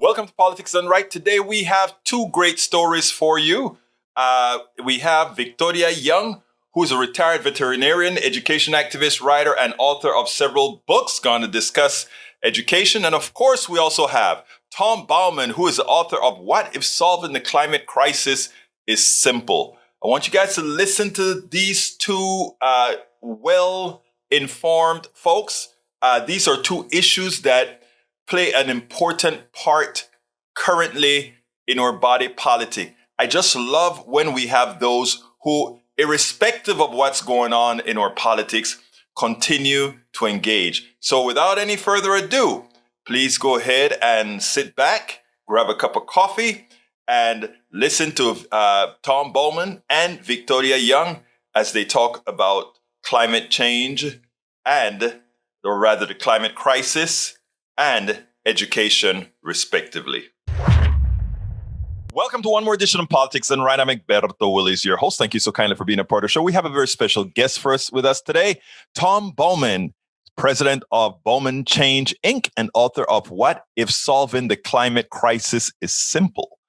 Welcome to Politics Done Right. Today we have two great stories for you. We have Victoria Young, who is a retired veterinarian, education activist, writer, and author of several books, going to discuss education. And of course, we also have Tom Bowman, who is the author of What If Solving the Climate Crisis is Simple. I want you guys to listen to these two well-informed folks. These are two issues that play an important part currently in our body politic. I just love when we have those who, irrespective of what's going on in our politics, continue to engage. So without any further ado, please go ahead and sit back, grab a cup of coffee, and listen to Tom Bowman and Victoria Young as they talk about climate change or rather the climate crisis and education, respectively. Welcome to one more edition of Politics Done Right. I'm Egberto Willis, your host. Thank you so kindly for being a part of the show. We have a very special guest with us today, Tom Bowman, president of Bowman Change, Inc., and author of What If Solving the Climate Crisis is Simple,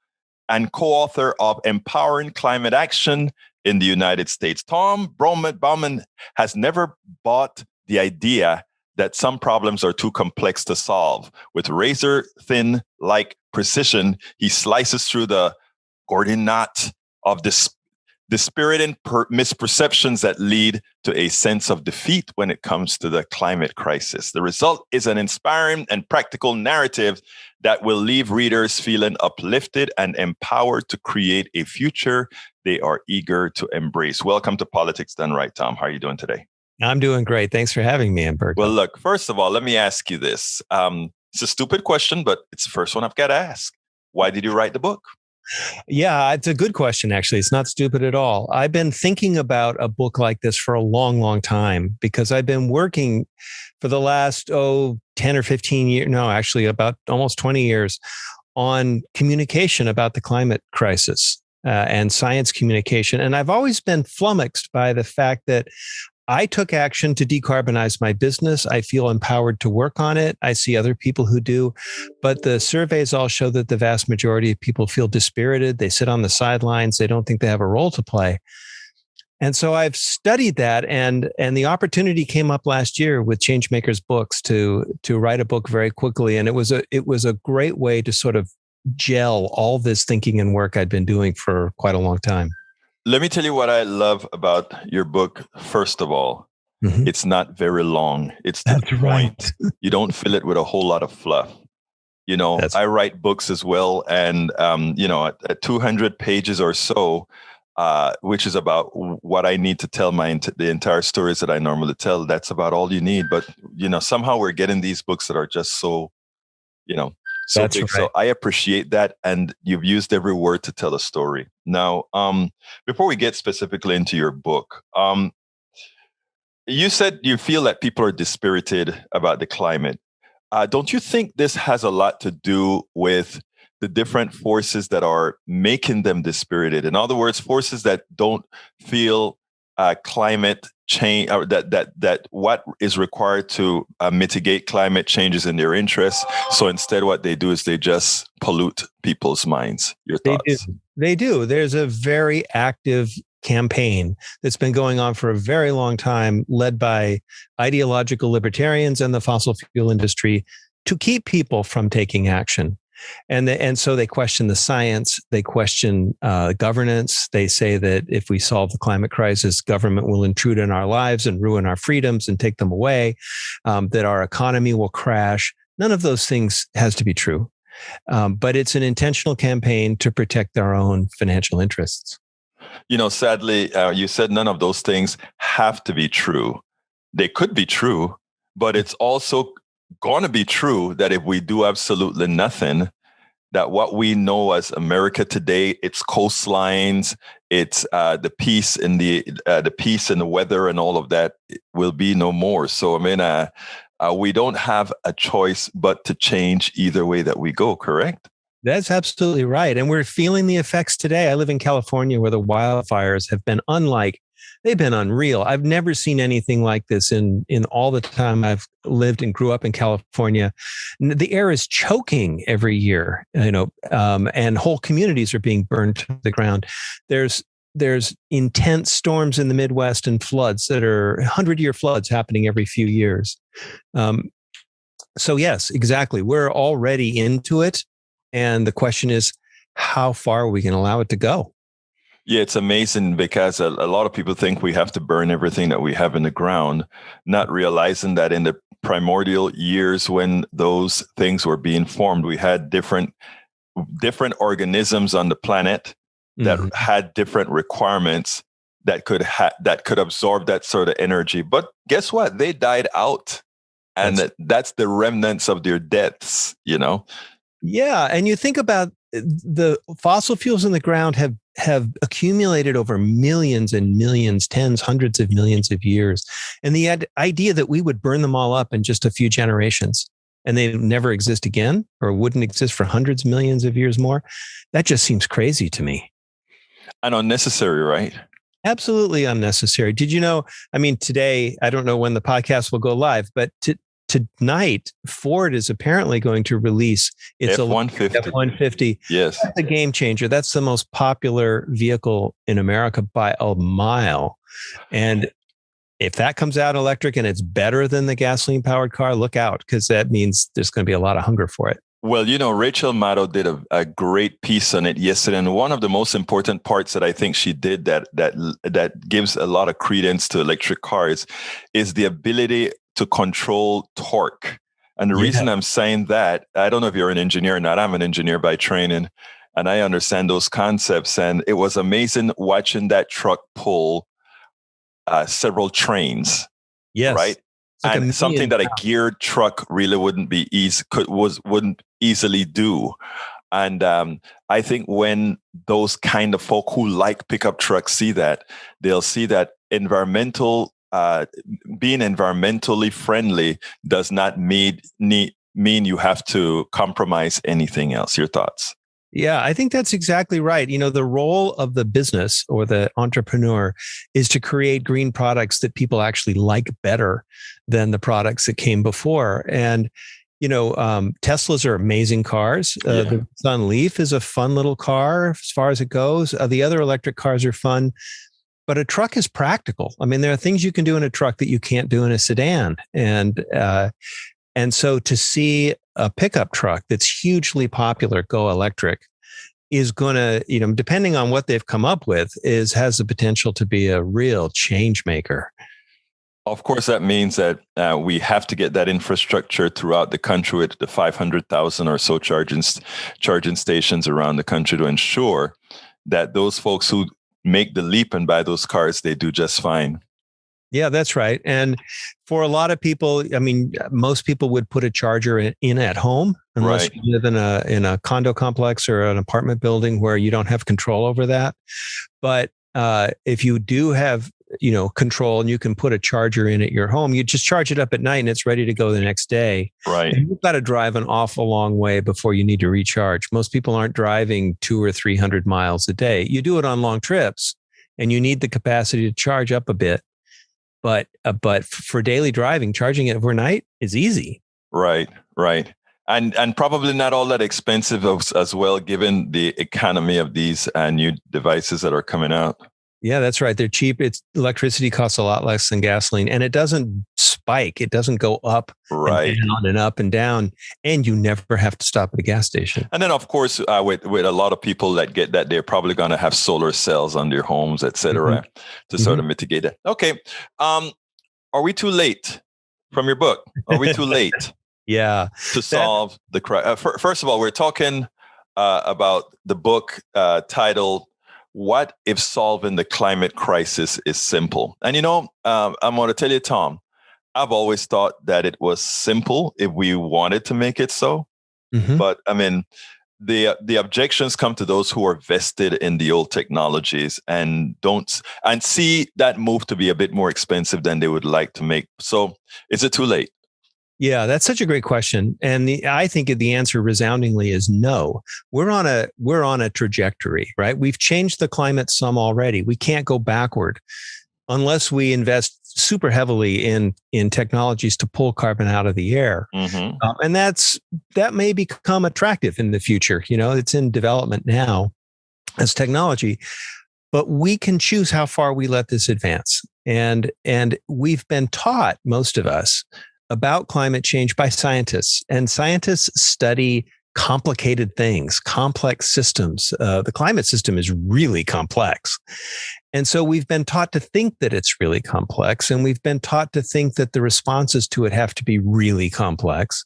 and co-author of Empowering Climate Action in the United States. Tom Bowman has never bought the idea that some problems are too complex to solve. With razor-thin like precision, he slices through the Gordian knot of dispiriting misperceptions that lead to a sense of defeat when it comes to the climate crisis. The result is an inspiring and practical narrative that will leave readers feeling uplifted and empowered to create a future they are eager to embrace. Welcome to Politics Done Right, Tom. How are you doing today? I'm doing great. Thanks for having me, Umberto. Well, look, first of all, let me ask you this. It's a stupid question, but it's the first one I've got to ask. Why did you write the book? Yeah, it's a good question, actually. It's not stupid at all. I've been thinking about a book like this for a long, long time because I've been working for the last, 10 or 15 years, no, actually about almost 20 years on communication about the climate crisis and science communication. And I've always been flummoxed by the fact that I took action to decarbonize my business. I feel empowered to work on it. I see other people who do, but the surveys all show that the vast majority of people feel dispirited. They sit on the sidelines. They don't think they have a role to play. And so I've studied that, and the opportunity came up last year with Changemakers Books to write a book very quickly. And it was a great way to sort of gel all this thinking and work I'd been doing for quite a long time. Let me tell you what I love about your book. First of all, It's not very long. It's to the point. You don't fill it with a whole lot of fluff. You know, I write books as well. And, at 200 pages or so, which is about what I need to tell the entire stories that I normally tell, that's about all you need. But, somehow we're getting these books that are just so, so That's big. right. So I appreciate that. And you've used every word to tell a story. Now, before we get specifically into your book, you said you feel that people are dispirited about the climate. Don't you think this has a lot to do with the different forces that are making them dispirited? In other words, forces that don't feel climate change, or that what is required to mitigate climate change is in their interests. So instead, what they do is they just pollute people's minds. Your thoughts? They do. There's a very active campaign that's been going on for a very long time, led by ideological libertarians and the fossil fuel industry, to keep people from taking action. And so they question the science, they question governance. They say that if we solve the climate crisis, government will intrude in our lives and ruin our freedoms and take them away, that our economy will crash. None of those things has to be true. But it's an intentional campaign to protect our own financial interests. Sadly, you said none of those things have to be true. They could be true, but it's also going to be true that if we do absolutely nothing, that what we know as America today, its coastlines, its the peace in the weather and all of that will be no more. So we don't have a choice but to change either way that we go. Correct? That's absolutely right. And we're feeling the effects today. I live in California, where the wildfires have been unlike they've been unreal. I've never seen anything like this in all the time I've lived and grew up in California. The air is choking every year, and whole communities are being burned to the ground. There's intense storms in the Midwest and floods that are 100-year floods happening every few years. So yes, exactly. We're already into it. And the question is, how far are we going to allow it to go? Yeah, it's amazing because a lot of people think we have to burn everything that we have in the ground, not realizing that in the primordial years when those things were being formed, we had different organisms on the planet that had different requirements that could absorb that sort of energy. But guess what? They died out. And that's the remnants of their deaths, Yeah. And you think about the fossil fuels in the ground have accumulated over millions and millions, tens, hundreds of millions of years. And the idea that we would burn them all up in just a few generations and they never exist again or wouldn't exist for hundreds of millions of years more, that just seems crazy to me. And unnecessary, right? Absolutely unnecessary. Did you know, today, I don't know when the podcast will go live, but tonight, Ford is apparently going to release its F-150. Yes. That's a game changer. That's the most popular vehicle in America by a mile. And if that comes out electric and it's better than the gasoline powered car, look out, because that means there's going to be a lot of hunger for it. Well, Rachel Maddow did a great piece on it yesterday. And one of the most important parts that I think she did that gives a lot of credence to electric cars is the ability to control torque. And the reason I'm saying that, I don't know if you're an engineer or not. I'm an engineer by training, and I understand those concepts. And it was amazing watching that truck pull several trains. Yes. Right. Like and something that a geared truck really wouldn't easily do. And I think when those kind of folk who like pickup trucks see that, they'll see that being environmentally friendly does not mean you have to compromise anything else. Your thoughts? Yeah, I think that's exactly right. The role of the business or the entrepreneur is to create green products that people actually like better than the products that came before. And, Teslas are amazing cars. The Sun Leaf is a fun little car as far as it goes. The other electric cars are fun. But a truck is practical. There are things you can do in a truck that you can't do in a sedan. And so to see a pickup truck that's hugely popular go electric is going to, depending on what they've come up with, has the potential to be a real change maker. Of course, that means that we have to get that infrastructure throughout the country with the 500,000 or so charging stations around the country to ensure that those folks who make the leap and buy those cars, they do just fine. Yeah, that's right. And for a lot of people, most people would put a charger in at home unless you live in a condo complex or an apartment building where you don't have control over that. But if you do have control and you can put a charger in at your home, you just charge it up at night and it's ready to go the next day. Right. And you've got to drive an awful long way before you need to recharge. Most people aren't driving 200 or 300 miles a day. You do it on long trips and you need the capacity to charge up a bit. But for daily driving, charging it overnight is easy. Right. And probably not all that expensive as well, given the economy of these new devices that are coming out. Yeah, that's right. They're cheap. Electricity costs a lot less than gasoline, and it doesn't spike. It doesn't go up and down and up and down, and you never have to stop at a gas station. And then, of course, with a lot of people that get that, they're probably going to have solar cells on their homes, et cetera, to sort of mitigate that. Okay. Are we too late from your book? Are we too late? Yeah. To solve the crisis? First of all, we're talking about the book titled, "What If Solving the Climate Crisis is Simple?" And I'm going to tell you, Tom, I've always thought that it was simple if we wanted to make it so. But the objections come to those who are vested in the old technologies and see that move to be a bit more expensive than they would like to make. So is it too late? Yeah, that's such a great question. And I think the answer resoundingly is no. We're on a trajectory, right? We've changed the climate some already. We can't go backward. unless we invest super heavily in technologies to pull carbon out of the air. Mm-hmm. And that may become attractive in the future. It's in development now as technology, but we can choose how far we let this advance. And we've been taught, most of us, about climate change by scientists, and scientists study complicated things, complex systems. The climate system is really complex. And so we've been taught to think that it's really complex, and we've been taught to think that the responses to it have to be really complex.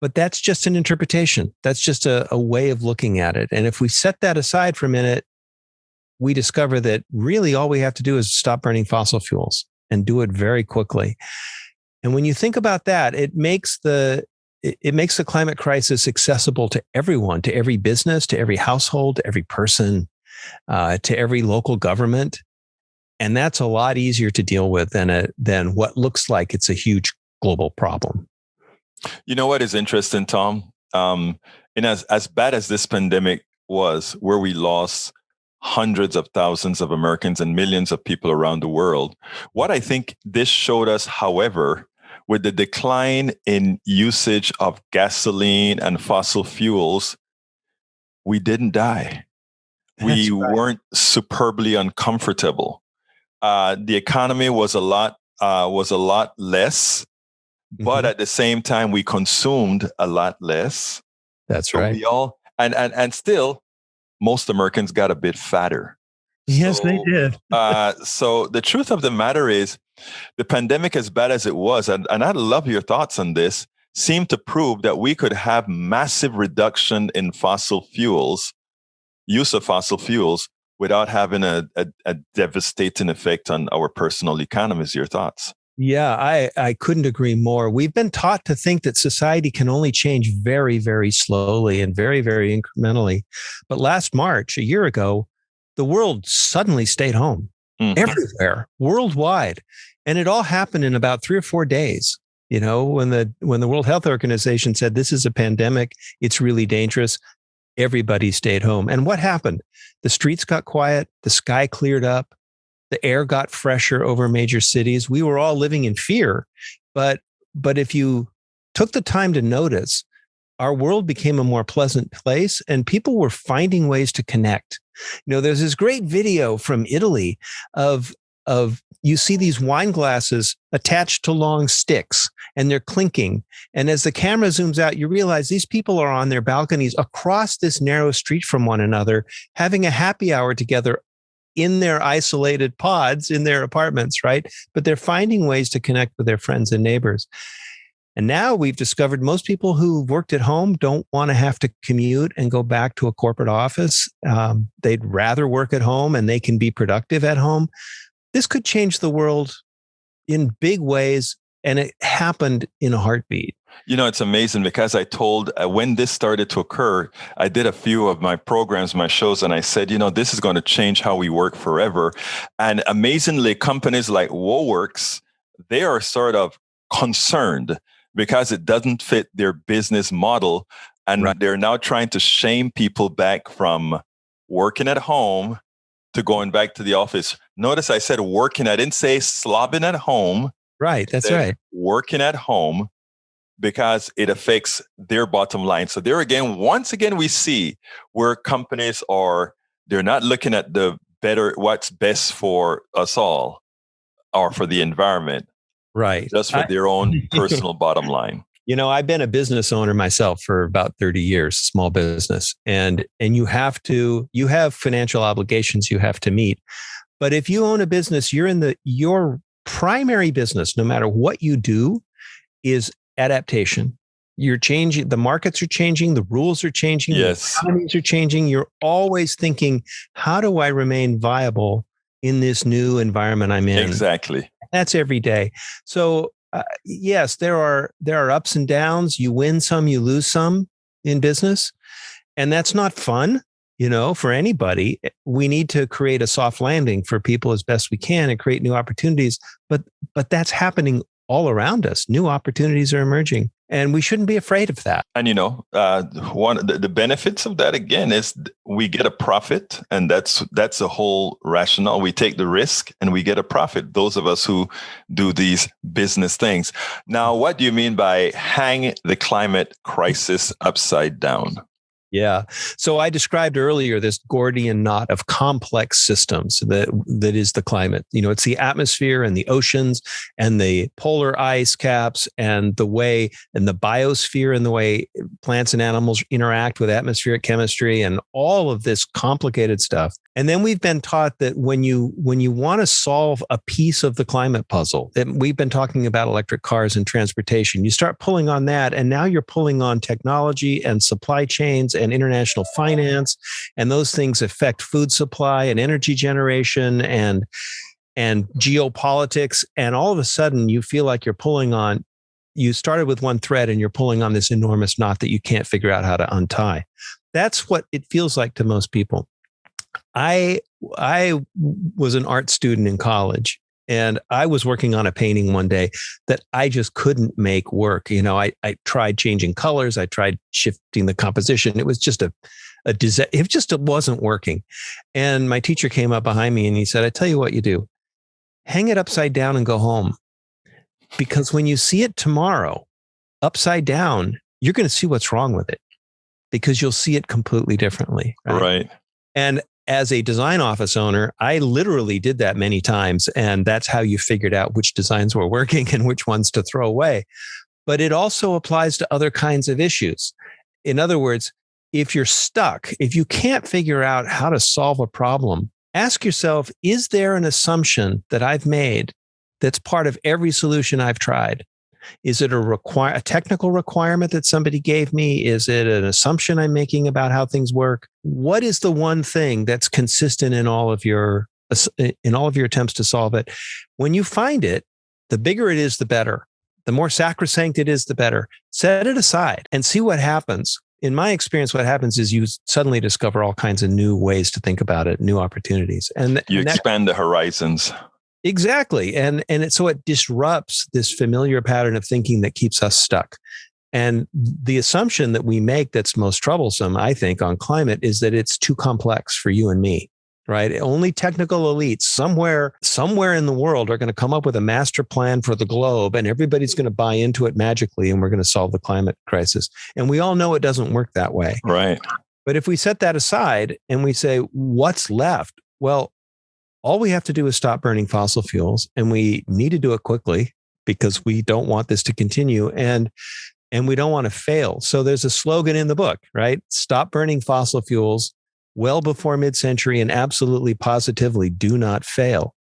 But that's just an interpretation. That's just a way of looking at it. And if we set that aside for a minute, we discover that really all we have to do is stop burning fossil fuels and do it very quickly. And when you think about that, it makes the climate crisis accessible to everyone, to every business, to every household, to every person, to every local government. And that's a lot easier to deal with than what looks like it's a huge global problem. You know what is interesting, Tom? And as bad as this pandemic was, where we lost hundreds of thousands of Americans and millions of people around the world, what I think this showed us, however, with the decline in usage of gasoline and fossil fuels, we didn't die. We weren't superbly uncomfortable. The economy was a lot less, but at the same time, we consumed a lot less. That's so right. We all and still, most Americans got a bit fatter. Yes, they did. So the truth of the matter is, the pandemic, as bad as it was, and I'd love your thoughts on this, seemed to prove that we could have massive reduction in use of fossil fuels, without having a devastating effect on our personal economies. Your thoughts? Yeah, I couldn't agree more. We've been taught to think that society can only change very, very slowly and very, very incrementally. But last March, a year ago, the world suddenly stayed home everywhere, worldwide. And it all happened in about 3 or 4 days. When the World Health Organization said this is a pandemic, it's really dangerous, everybody stayed home. And what happened? The streets got quiet, the sky cleared up, the air got fresher over major cities. We were all living in fear. But if you took the time to notice, our world became a more pleasant place, and people were finding ways to connect. There's this great video from Italy of you see these wine glasses attached to long sticks, and they're clinking. And as the camera zooms out, you realize these people are on their balconies across this narrow street from one another, having a happy hour together in their isolated pods in their apartments, right? But they're finding ways to connect with their friends and neighbors. And now we've discovered most people who worked at home don't want to have to commute and go back to a corporate office. They'd rather work at home, and they can be productive at home. This could change the world in big ways, and it happened in a heartbeat. It's amazing, because I told, when this started to occur, I did a few of my programs, my shows, and I said, this is going to change how we work forever. And amazingly, companies like WoWorks, they are sort of concerned because it doesn't fit their business model. And they're now trying to shame people back from working at home to going back to the office. Notice I said working. I didn't say slobbing at home. Right. That's right. Working at home, because it affects their bottom line. So once again, we see where companies they're not looking at what's best for us all or for the environment. Right. Just for their own personal bottom line. I've been a business owner myself for about 30 years, small business. And you have financial obligations you have to meet. But if you own a business, your primary business, no matter what you do, is adaptation. You're changing, the markets are changing, the rules are changing, yes. The economies are changing. You're always thinking, how do I remain viable in this new environment I'm in? Exactly. That's every day. So yes, there are ups and downs. You win some, you lose some in business. And that's not fun, for anybody. We need to create a soft landing for people as best we can and create new opportunities. But that's happening all around us. New opportunities are emerging, and we shouldn't be afraid of that. And one the benefits of that again is we get a profit, and that's the whole rationale. We take the risk and we get a profit. Those of us who do these business things. Now, what do you mean by hang the climate crisis upside down? Yeah. So I described earlier this Gordian knot of complex systems that is the climate. It's the atmosphere and the oceans and the polar ice caps and the biosphere and the way plants and animals interact with atmospheric chemistry and all of this complicated stuff. And then we've been taught that when you want to solve a piece of the climate puzzle, we've been talking about electric cars and transportation, you start pulling on that, and now you're pulling on technology and supply chains and international finance, and those things affect food supply and energy generation and geopolitics. And all of a sudden, you feel like you started with one thread and you're pulling on this enormous knot that you can't figure out how to untie. That's what it feels like to most people. I was an art student in college, and I was working on a painting one day that I just couldn't make work. I tried changing colors. I tried shifting the composition. It was just a disaster. It wasn't working. And my teacher came up behind me and he said, I tell you what you do, hang it upside down and go home. Because when you see it tomorrow, upside down, you're going to see what's wrong with it because you'll see it completely differently. Right. And as a design office owner, I literally did that many times. And that's how you figured out which designs were working and which ones to throw away. But it also applies to other kinds of issues. In other words, if you're stuck, if you can't figure out how to solve a problem, ask yourself, is there an assumption that I've made that's part of every solution I've tried? Is it a technical requirement that somebody gave me? Is it an assumption I'm making about how things work? What is the one thing that's consistent in all of your attempts to solve it? When you find it, the bigger it is, the better. The more sacrosanct it is, the better. Set it aside and see what happens. In my experience, what happens is you suddenly discover all kinds of new ways to think about it, new opportunities. And you expand the horizons. Exactly. So it disrupts this familiar pattern of thinking that keeps us stuck. And the assumption that we make that's most troublesome, I think, on climate is that it's too complex for you and me, right? Only technical elites somewhere in the world are going to come up with a master plan for the globe, and everybody's going to buy into it magically, and we're going to solve the climate crisis. And we all know it doesn't work that way. Right. But if we set that aside and we say, what's left? Well, all we have to do is stop burning fossil fuels, and we need to do it quickly because we don't want this to continue and we don't want to fail. So there's a slogan in the book, right? Stop burning fossil fuels well before mid-century and absolutely positively do not fail.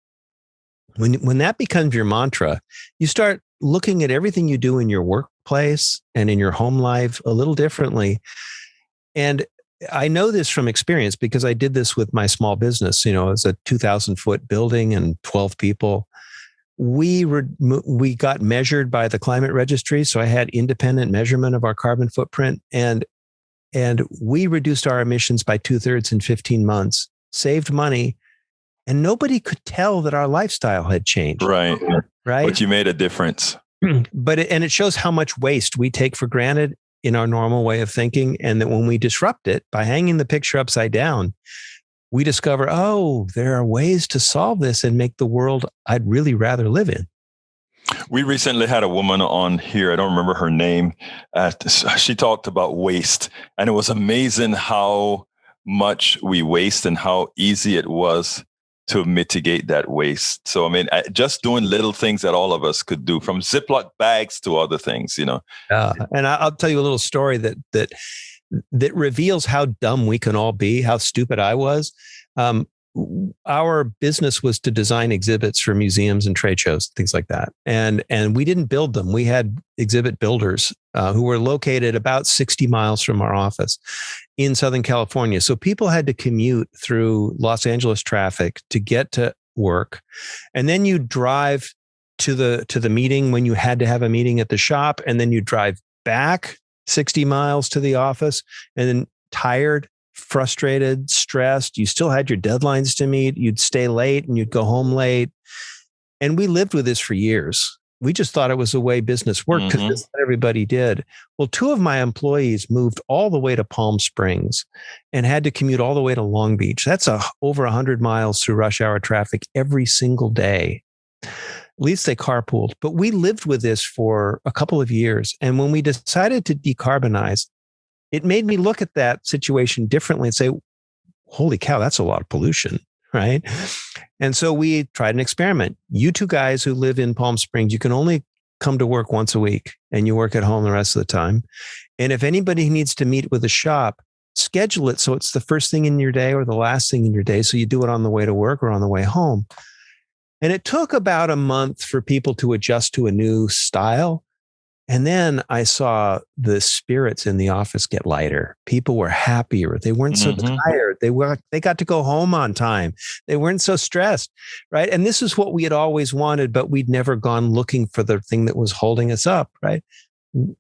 When that becomes your mantra, you start looking at everything you do in your workplace and in your home life a little differently. And I know this from experience because I did this with my small business. It's a 2,000-foot building and 12 people. We got measured by the climate registry. So I had independent measurement of our carbon footprint, and we reduced our emissions by 2/3 in 15 months, saved money, and nobody could tell that our lifestyle had changed. Right. Right. But you made a difference. But it shows how much waste we take for granted in our normal way of thinking. And that when we disrupt it by hanging the picture upside down, we discover, there are ways to solve this and make the world I'd really rather live in. We recently had a woman on here. I don't remember her name. She talked about waste, and it was amazing how much we waste and how easy it was to mitigate that waste. So, just doing little things that all of us could do, from Ziploc bags to other things, And I'll tell you a little story that reveals how dumb we can all be, how stupid I was. Our business was to design exhibits for museums and trade shows, things like that. And we didn't build them. We had exhibit builders who were located about 60 miles from our office in Southern California. So people had to commute through Los Angeles traffic to get to work. And then you drive to the meeting when you had to have a meeting at the shop. And then you drive back 60 miles to the office, and then tired, frustrated, stressed. You still had your deadlines to meet. You'd stay late and you'd go home late. And we lived with this for years. We just thought it was the way business worked because this is what everybody did. Well, two of my employees moved all the way to Palm Springs and had to commute all the way to Long Beach. That's over 100 miles through rush hour traffic every single day. At least they carpooled. But we lived with this for a couple of years. And when we decided to decarbonize, it made me look at that situation differently and say, holy cow, that's a lot of pollution, right? And so we tried an experiment. You two guys who live in Palm Springs, you can only come to work once a week and you work at home the rest of the time. And if anybody needs to meet with a shop, schedule it so it's the first thing in your day or the last thing in your day. So you do it on the way to work or on the way home. And it took about a month for people to adjust to a new style. And then I saw the spirits in the office get lighter. People were happier. They weren't so tired. They got to go home on time. They weren't so stressed, right? And this is what we had always wanted, but we'd never gone looking for the thing that was holding us up, right?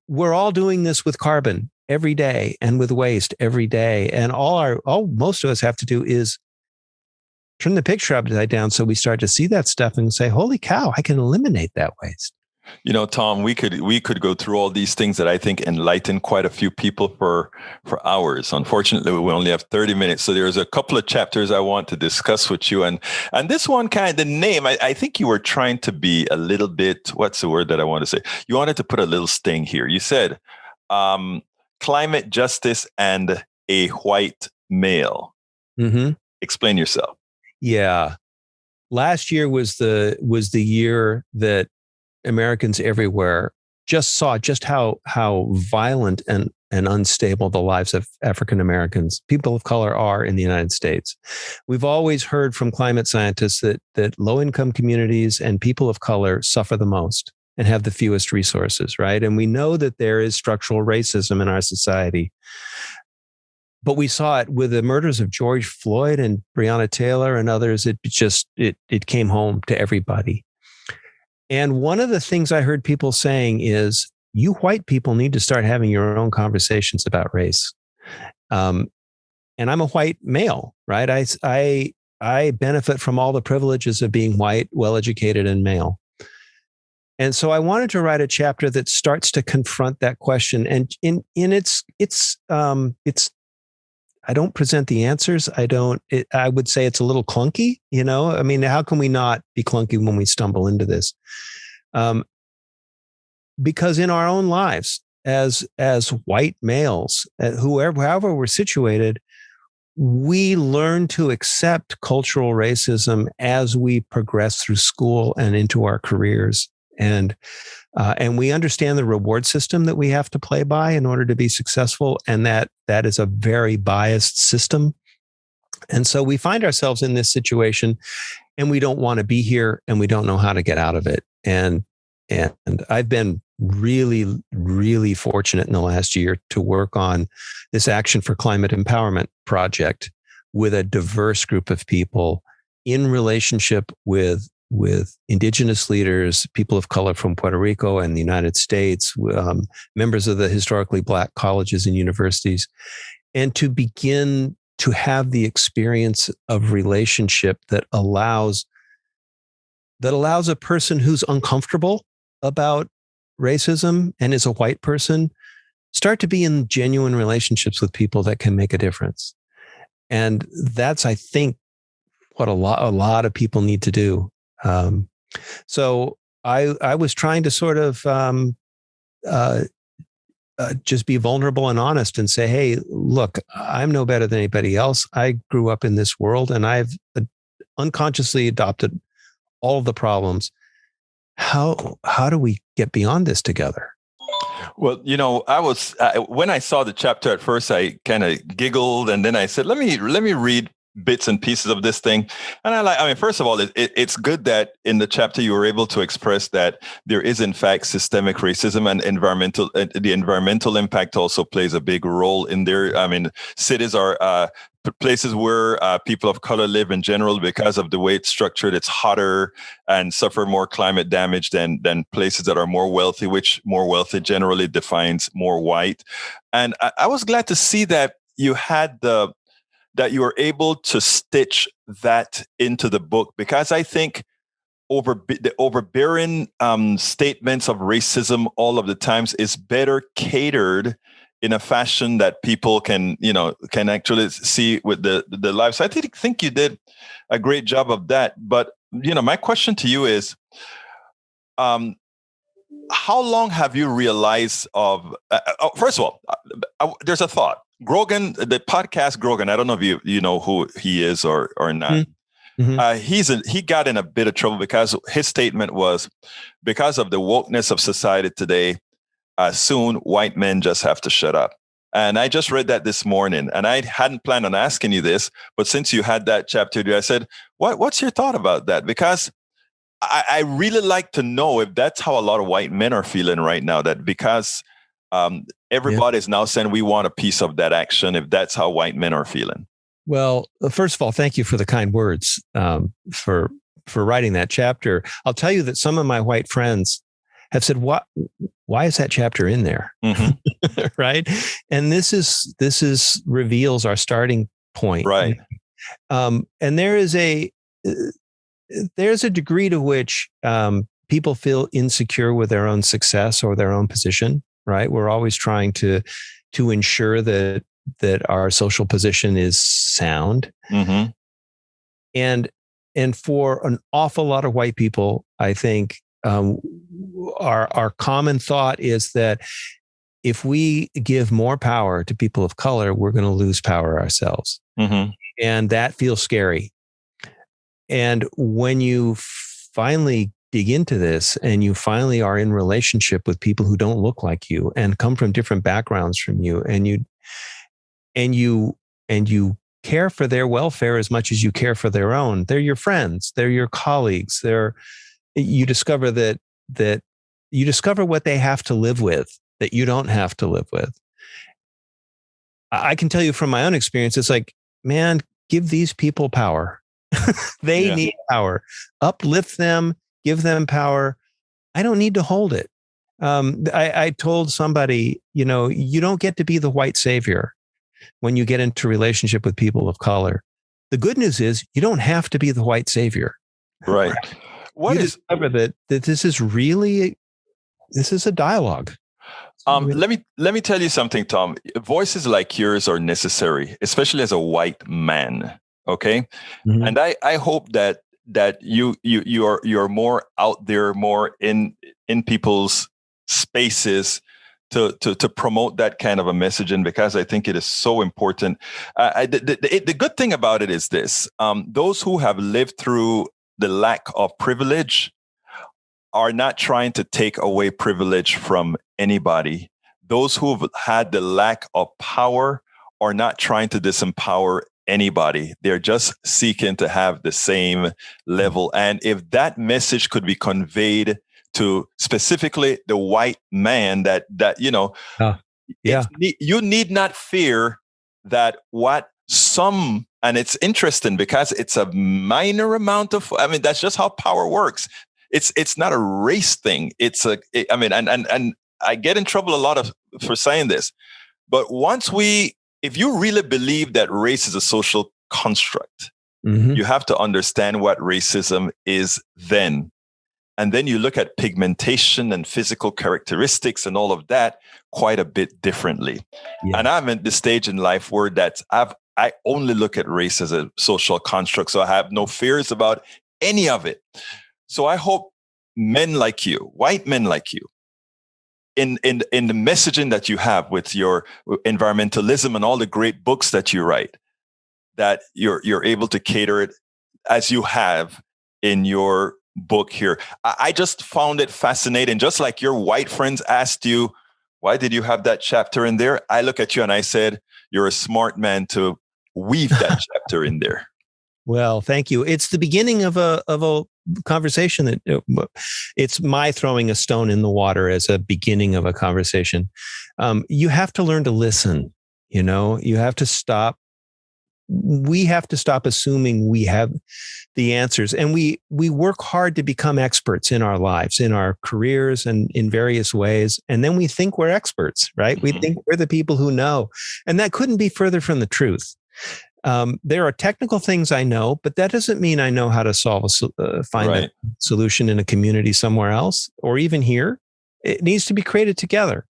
We're all doing this with carbon every day and with waste every day. And all most of us have to do is turn the picture upside down so we start to see that stuff and say, holy cow, I can eliminate that waste. Tom, we could go through all these things that I think enlighten quite a few people for hours. Unfortunately, we only have 30 minutes. So there's a couple of chapters I want to discuss with you. And this one the name, I think you were trying to be a little bit, what's the word that I want to say? You wanted to put a little sting here. You said, climate justice and a white male. Explain yourself. Yeah. Last year was the year that Americans everywhere just saw just how violent and unstable the lives of African Americans, people of color, are in the United States. We've always heard from climate scientists that low-income communities and people of color suffer the most and have the fewest resources, right? And we know that there is structural racism in our society. But we saw it with the murders of George Floyd and Breonna Taylor and others. It came home to everybody. And one of the things I heard people saying is, you white people need to start having your own conversations about race. And I'm a white male, right? I benefit from all the privileges of being white, well-educated, and male. And so I wanted to write a chapter that starts to confront that question. And it's I don't present the answers. I would say it's a little clunky, I mean, how can we not be clunky when we stumble into this? Because in our own lives as white males, however we're situated, we learn to accept cultural racism as we progress through school and into our careers. And we understand the reward system that we have to play by in order to be successful. And that is a very biased system. And so we find ourselves in this situation and we don't want to be here and we don't know how to get out of it. And I've been really, really fortunate in the last year to work on this Action for Climate Empowerment project with a diverse group of people in relationship with indigenous leaders, people of color from Puerto Rico and the United States, members of the historically Black colleges and universities, and to begin to have the experience of relationship that allows a person who's uncomfortable about racism and is a white person start to be in genuine relationships with people that can make a difference. And that's, I think, what a lot of people need to do. So I was trying to sort of just be vulnerable and honest and say, hey, look, I'm no better than anybody else. I grew up in this world and I've unconsciously adopted all of the problems. How do we get beyond this together? Well, I was when I saw the chapter at first, I kind of giggled, and then I said, "Let me read bits and pieces of this thing." And first of all, it's good that in the chapter you were able to express that there is in fact systemic racism, and the environmental impact also plays a big role in there. I mean, cities are places where people of color live in general. Because of the way it's structured, it's hotter and suffer more climate damage than places that are more wealthy, which more wealthy generally defines more white. And I was glad to see that you had that you were able to stitch that into the book, because I think the overbearing statements of racism all of the times is better catered in a fashion that people can actually see with the lives. So I think you did a great job of that. But my question to you is, how long have you realized of? First of all, there's a thought. Grogan, the podcast Grogan. I don't know if you know who he is or not. Mm-hmm. He got in a bit of trouble because his statement was, because of the wokeness of society today, soon white men just have to shut up. And I just read that this morning, and I hadn't planned on asking you this, but since you had that chapter, I said, what's your thought about that? Because I really like to know if that's how a lot of white men are feeling right now, that because everybody's now saying we want a piece of that action, if that's how white men are feeling. Well, first of all, thank you for the kind words for writing that chapter. I'll tell you that some of my white friends have said, why is that chapter in there? Mm-hmm. Right. And this reveals our starting point. Right. And there's a degree to which people feel insecure with their own success or their own position. Right. We're always trying to ensure that our social position is sound. Mm-hmm. And for an awful lot of white people, I think our common thought is that if we give more power to people of color, we're going to lose power ourselves. Mm-hmm. And that feels scary. And when you finally dig into this and you finally are in relationship with people who don't look like you and come from different backgrounds from you, and you care for their welfare as much as you care for their own, they're your friends, they're your colleagues, you discover what they have to live with that you don't have to live with. I can tell you from my own experience, it's like, man, give these people power. They need power. Uplift them, give them power. I don't need to hold it. I told somebody, you don't get to be the white savior when you get into relationship with people of color. The good news is you don't have to be the white savior. Right. Discover that this is a dialogue. Let me tell you something, Tom. Voices like yours are necessary, especially as a white man. Okay. Mm-hmm. And I hope that you're more out there, more in people's spaces to promote that kind of a messaging, because I think it is so important. The good thing about it is this: those who have lived through the lack of privilege are not trying to take away privilege from anybody. Those who've had the lack of power are not trying to disempower anybody. They're just seeking to have the same level. And if that message could be conveyed to specifically the white man, you need not fear that what some, and it's interesting because it's a minor amount of, that's just how power works. It's not a race thing. And I get in trouble a lot for saying this, but if you really believe that race is a social construct, mm-hmm. you have to understand what racism is then. And then you look at pigmentation and physical characteristics and all of that quite a bit differently. Yeah. And I'm at the stage in life where I only look at race as a social construct. So I have no fears about any of it. So I hope men like you, white men like you, in the messaging that you have with your environmentalism and all the great books that you write, that you're able to cater it as you have in your book here. I just found it fascinating. Just like your white friends asked you, why did you have that chapter in there? I look at you and I said, you're a smart man to weave that chapter in there. Well, thank you. It's the beginning of a conversation that it's my throwing a stone in the water as a beginning of a conversation. You have to learn to listen. You have to stop. We have to stop assuming we have the answers, and we work hard to become experts in our lives, in our careers, and in various ways. And then we think we're experts, right? Mm-hmm. We think we're the people who know, and that couldn't be further from the truth. There are technical things I know, but that doesn't mean I know how to find a solution in a community somewhere else or even here. It needs to be created together.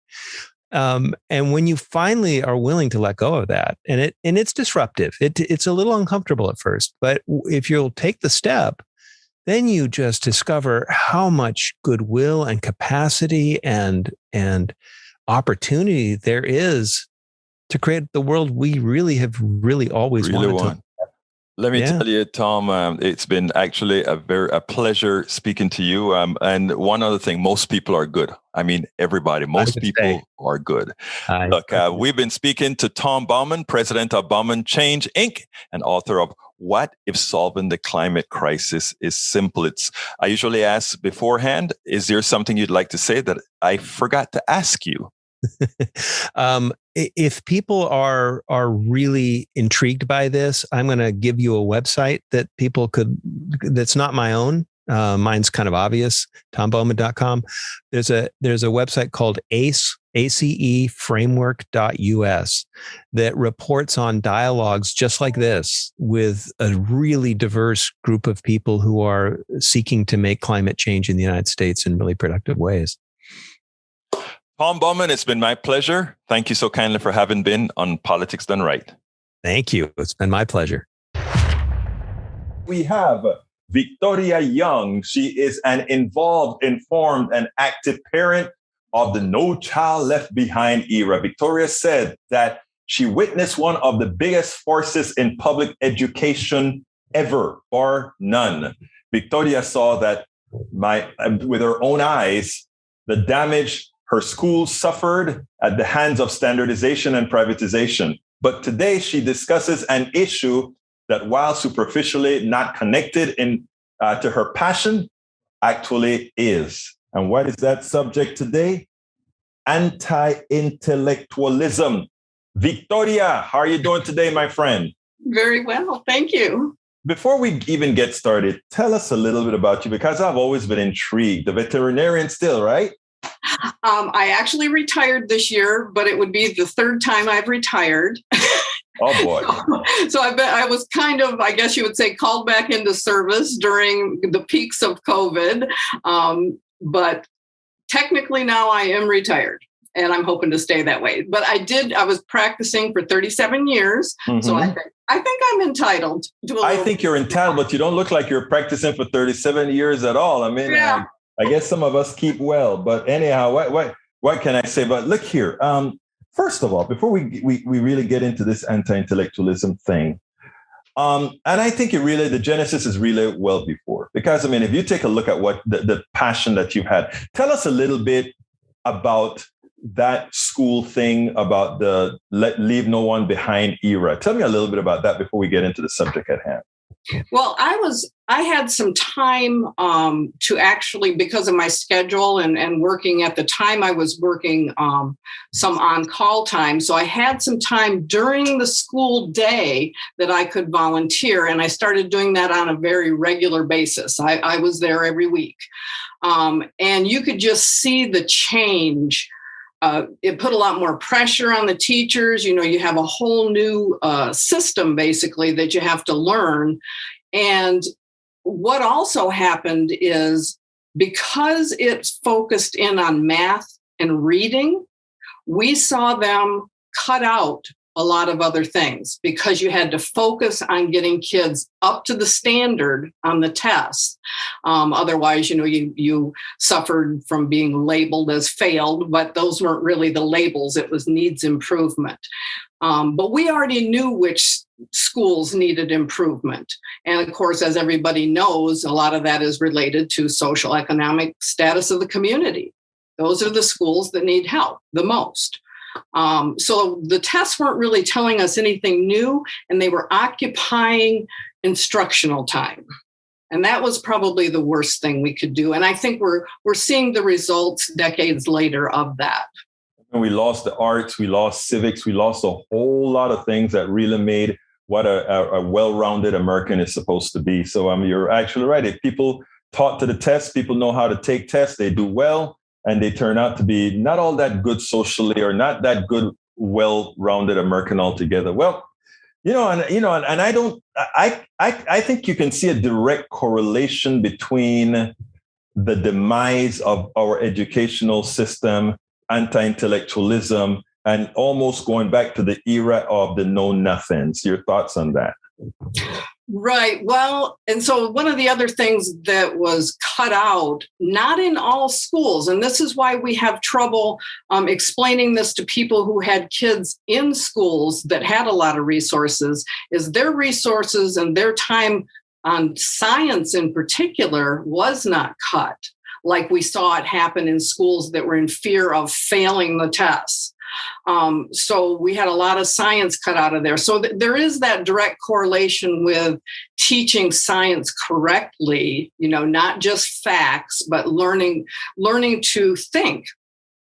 And when you finally are willing to let go of that, and it's disruptive, it's a little uncomfortable at first, but if you'll take the step, then you just discover how much goodwill and capacity and opportunity there is to create the world we really have always wanted. Let me tell you, Tom, it's been actually a pleasure speaking to you. And one other thing, most people are good. I mean, everybody, most people are good. Look, we've been speaking to Tom Bowman, president of Bowman Change, Inc., and author of What If Solving the Climate Crisis is Simple? I usually ask beforehand, is there something you'd like to say that I forgot to ask you? If people are really intrigued by this, I'm going to give you a website that people that's not my own. Mine's kind of obvious, tombowman.com. There's a website called ACE framework.us that reports on dialogues just like this with a really diverse group of people who are seeking to make climate change in the United States in really productive ways. Tom Bowman, it's been my pleasure. Thank you so kindly for having been on Politics Done Right. Thank you. It's been my pleasure. We have Victoria Young. She is an involved, informed, and active parent of the No Child Left Behind era. Victoria said that she witnessed one of the biggest forces in public education ever, bar none. Victoria saw that with her own eyes, the damage her school suffered at the hands of standardization and privatization. But today she discusses an issue that, while superficially not connected to her passion, actually is. And what is that subject today? Anti-intellectualism. Victoria, how are you doing today, my friend? Very well, thank you. Before we even get started, tell us a little bit about you, because I've always been intrigued. The veterinarian still, right? I actually retired this year, but it would be the third time I've retired. Oh, boy. So I was kind of, I guess you would say, called back into service during the peaks of COVID. But technically now I am retired, and I'm hoping to stay that way. But I was practicing for 37 years. Mm-hmm. So I think I'm entitled to I think you're entitled, but you don't look like you're practicing for 37 years at all. I mean, yeah. I guess some of us keep well, but anyhow, what can I say? But look here. First of all, before we really get into this anti-intellectualism thing, and I think the genesis is really well before, because I mean, if you take a look at what the passion that you've had, tell us a little bit about that school thing, about the leave no one behind era. Tell me a little bit about that before we get into the subject at hand. Well, I had some time to actually, because of my schedule and working at the time, I was working some on-call time. So I had some time during the school day that I could volunteer. And I started doing that on a very regular basis. I was there every week. And you could just see the change. It put a lot more pressure on the teachers. You know, you have a whole new system, basically, that you have to learn. And what also happened is, because it's focused in on math and reading, we saw them cut out a lot of other things, because you had to focus on getting kids up to the standard on the test. Otherwise, you suffered from being labeled as failed, but those weren't really the labels. It was needs improvement. But we already knew which schools needed improvement. And of course, as everybody knows, a lot of that is related to social economic status of the community. Those are the schools that need help the most. So the tests weren't really telling us anything new, and they were occupying instructional time. And that was probably the worst thing we could do. And I think we're seeing the results decades later of that. And we lost the arts, we lost civics, we lost a whole lot of things that really made what a well-rounded American is supposed to be. So you're actually right. If people taught to the test, people know how to take tests, they do well, and they turn out to be not all that good socially, or not that good, well-rounded American altogether. Well, And I think you can see a direct correlation between the demise of our educational system, anti-intellectualism, and almost going back to the era of the know nothings. Your thoughts on that? Right. Well, and so one of the other things that was cut out, not in all schools, and this is why we have trouble explaining this to people who had kids in schools that had a lot of resources, is their resources and their time on science in particular was not cut, like we saw it happen in schools that were in fear of failing the tests. So we had a lot of science cut out of there. So there is that direct correlation with teaching science correctly, not just facts, but learning to think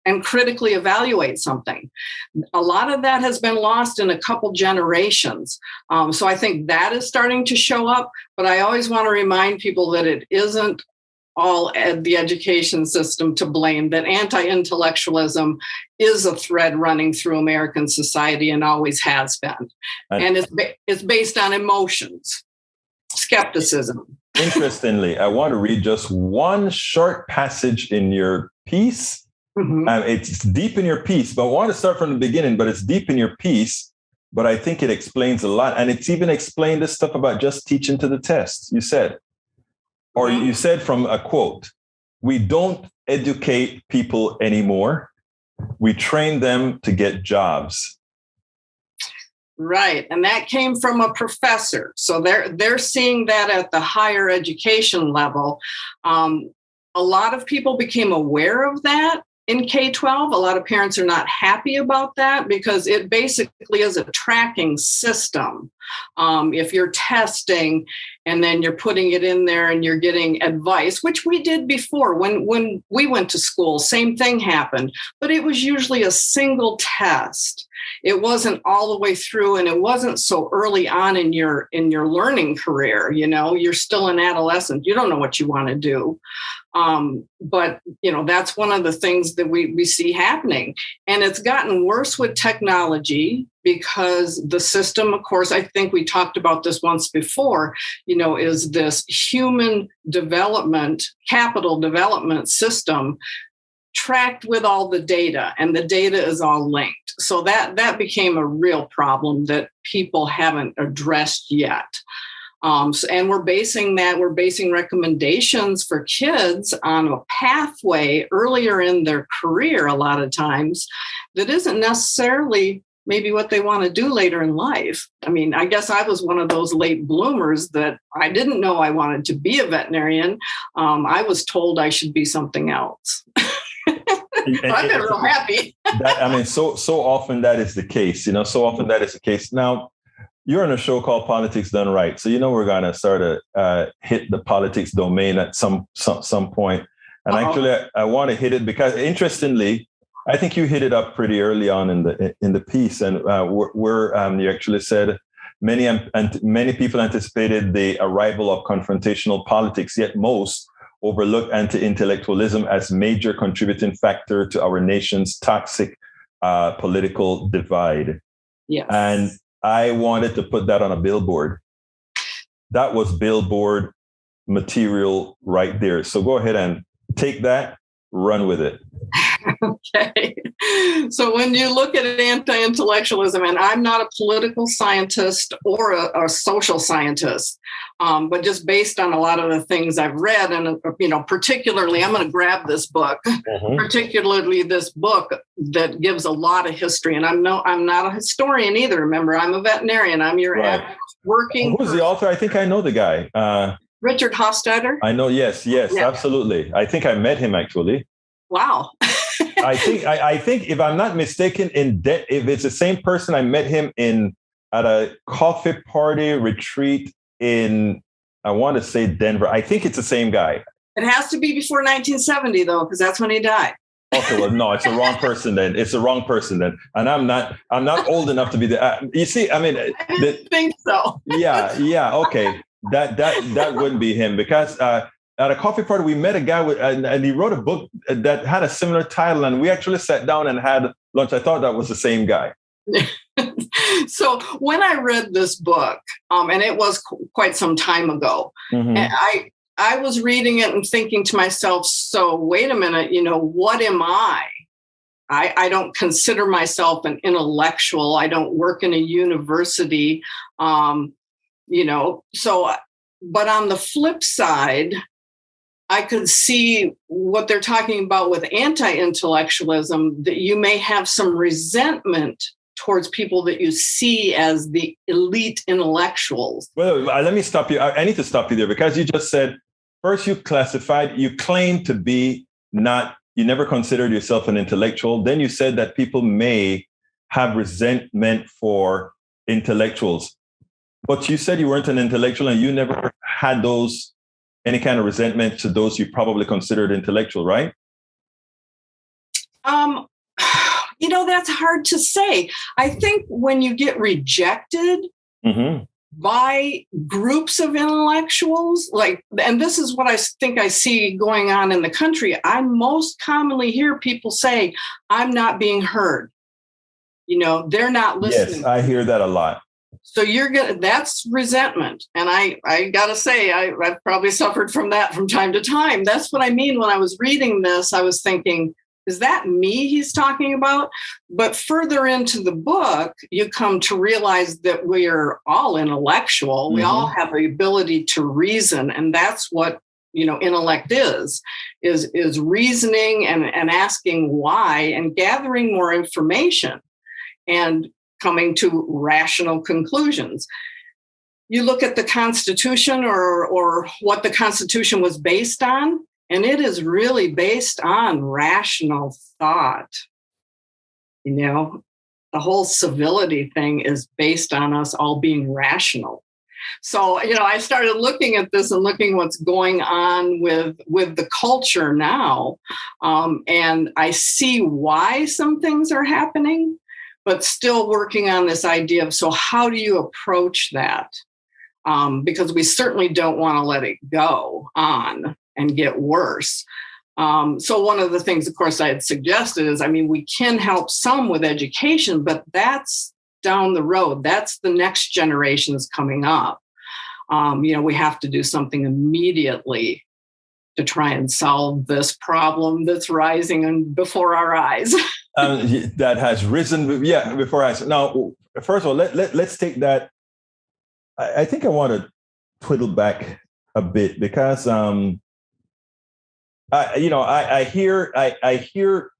and critically evaluate something. A lot of that has been lost in a couple generations. So I think that is starting to show up, but I always want to remind people that it isn't all the education system to blame, that anti-intellectualism is a thread running through American society and always has been. And it's based on emotions, skepticism. Interestingly, I want to read just one short passage in your piece. Mm-hmm. It's deep in your piece, but I want to start from the beginning, but it's deep in your piece. But I think it explains a lot. And it's even explained this stuff about just teaching to the test, you said. Or you said from a quote, we don't educate people anymore. We train them to get jobs. Right. And that came from a professor. So they're seeing that at the higher education level. A lot of people became aware of that in K-12. A lot of parents are not happy about that because it basically is a tracking system. If you're testing and then you're putting it in there and you're getting advice, which we did before when we went to school, same thing happened, but it was usually a single test. It wasn't all the way through, and it wasn't so early on in your learning career. You're still an adolescent. You don't know what you want to do. But that's one of the things that we see happening. And it's gotten worse with technology because the system, of course, I think we talked about this once before, is this human development, capital development system tracked with all the data, and the data is all linked. So that became a real problem that people haven't addressed yet. And we're basing recommendations for kids on a pathway earlier in their career, a lot of times, that isn't necessarily maybe what they want to do later in life. I mean, I guess I was one of those late bloomers that I didn't know I wanted to be a veterinarian. I was told I should be something else. I've been real happy. So often that is the case, so often that is the case. Now, you're on a show called Politics Done Right. So, we're going to start to hit the politics domain at some point. And actually, I want to hit it because, interestingly, I think you hit it up pretty early on in the piece. And you actually said many people anticipated the arrival of confrontational politics, yet most overlooked anti-intellectualism as major contributing factor to our nation's toxic political divide. Yes. And I wanted to put that on a billboard. That was billboard material right there. So go ahead and take that, run with it. Okay. So when you look at anti-intellectualism, and I'm not a political scientist or a social scientist, but just based on a lot of the things I've read, and particularly, I'm going to grab this book, particularly this book that gives a lot of history. And I'm not a historian either. Remember, I'm a veterinarian. I'm your average working. Who's the author? I think I know the guy. Richard Hofstadter. I know. Yes, yeah. Absolutely. I think I met him actually. Wow. I think if I'm not mistaken, if it's the same person, I met him at a coffee party retreat in, I want to say Denver. I think it's the same guy. It has to be before 1970 though, because that's when he died. Okay, well, no, it's the wrong person then. It's the wrong person then, and I'm not old enough to be the. You see, I mean, I didn't think so. Yeah, okay, that wouldn't be him because. At a coffee party, we met a guy and he wrote a book that had a similar title, and we actually sat down and had lunch. I thought that was the same guy. So So when I read this book, and it was quite some time ago, Mm-hmm. and I was reading it and thinking to myself, so wait a minute, what am I? I don't consider myself an intellectual. I don't work in a university, so, but on the flip side, I could see what they're talking about with anti-intellectualism, that you may have some resentment towards people that you see as the elite intellectuals. Well, let me stop you. I need to stop you there because you just said, first you claim to be not, you never considered yourself an intellectual. Then you said that people may have resentment for intellectuals. But you said you weren't an intellectual and you never had any kind of resentment to those you probably considered intellectual, right? That's hard to say. I think when you get rejected Mm-hmm. by groups of intellectuals, and this is what I think I see going on in the country, I most commonly hear people say, I'm not being heard. They're not listening. Yes, I hear that a lot. So that's resentment. And I gotta say, I've probably suffered from that from time to time. That's what I mean. When I was reading this, I was thinking, is that me he's talking about? But further into the book, you come to realize that we're all intellectual. We all have the ability to reason. And that's what, intellect is reasoning and asking why and gathering more information and coming to rational conclusions. You look at the Constitution or what the Constitution was based on, and it is really based on rational thought. The whole civility thing is based on us all being rational. So, I started looking at this and looking what's going on with the culture now. And I see why some things are happening, but still working on this idea of, so how do you approach that? Because we certainly don't want to let it go on and get worse. So one of the things, of course, I had suggested is, we can help some with education, but that's down the road. That's the next generations coming up. We have to do something immediately to try and solve this problem that's rising before our eyes. That has risen, before our eyes. Now, first of all, let's take that. I think I want to twiddle back a bit because I hear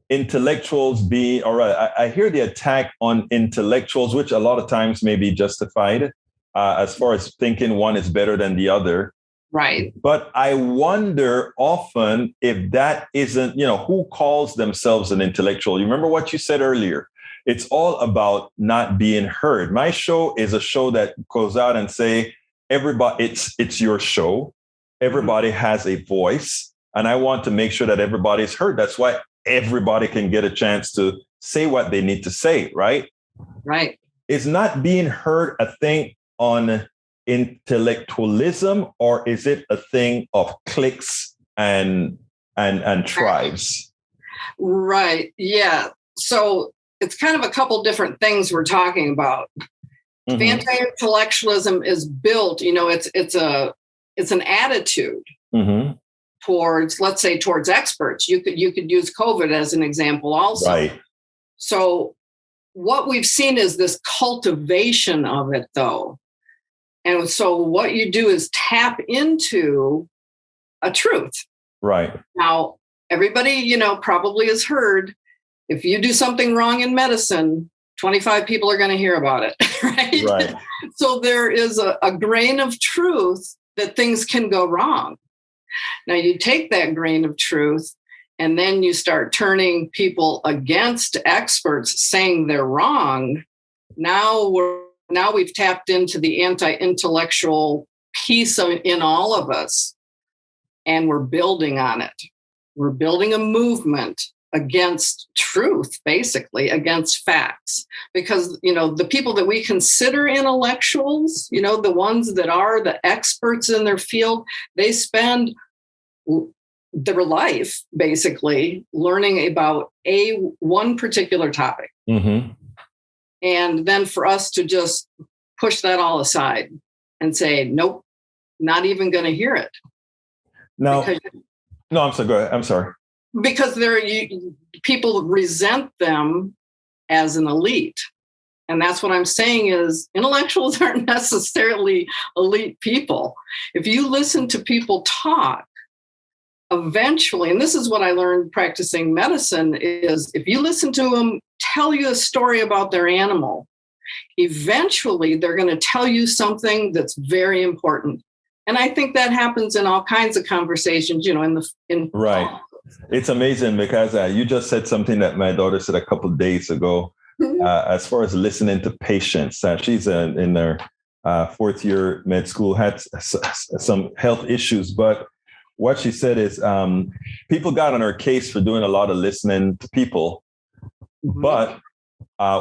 intellectuals being, or I hear the attack on intellectuals, which a lot of times may be justified as far as thinking one is better than the other. Right. But I wonder often if that isn't, who calls themselves an intellectual. You remember what you said earlier? It's all about not being heard. My show is a show that goes out and say, everybody, it's your show. Everybody has a voice. And I want to make sure that everybody's heard. That's why everybody can get a chance to say what they need to say, right? Right. Is not being heard a thing on intellectualism, or is it a thing of cliques and tribes? Right. Yeah. So it's kind of a couple different things we're talking about. Mm-hmm. Anti-intellectualism is built, it's an attitude towards, let's say, towards experts. You could use COVID as an example also. Right. So what we've seen is this cultivation of it, though. And so what you do is tap into a truth. Right. Now, everybody, probably has heard, if you do something wrong in medicine, 25 people are going to hear about it. Right. Right. So there is a grain of truth that things can go wrong. Now you take that grain of truth and then you start turning people against experts saying they're wrong. Now we've tapped into the anti-intellectual piece in all of us, and we're building on it. We're building a movement against truth, basically, against facts. Because, the people that we consider intellectuals, the ones that are the experts in their field, they spend their life basically learning about one particular topic. Mm-hmm. And then for us to just push that all aside and say, nope, not even going to hear it. No, I'm sorry. Go ahead. I'm sorry. Because people resent them as an elite. And that's what I'm saying is intellectuals aren't necessarily elite people. If you listen to people talk, eventually, and this is what I learned practicing medicine, is if you listen to them tell you a story about their animal, eventually they're going to tell you something that's very important. And I think that happens in all kinds of conversations, right. It's amazing because you just said something that my daughter said a couple of days ago. As far as listening to patients, she's in her fourth year med school, had some health issues, but what she said is people got on her case for doing a lot of listening to people. Mm-hmm. But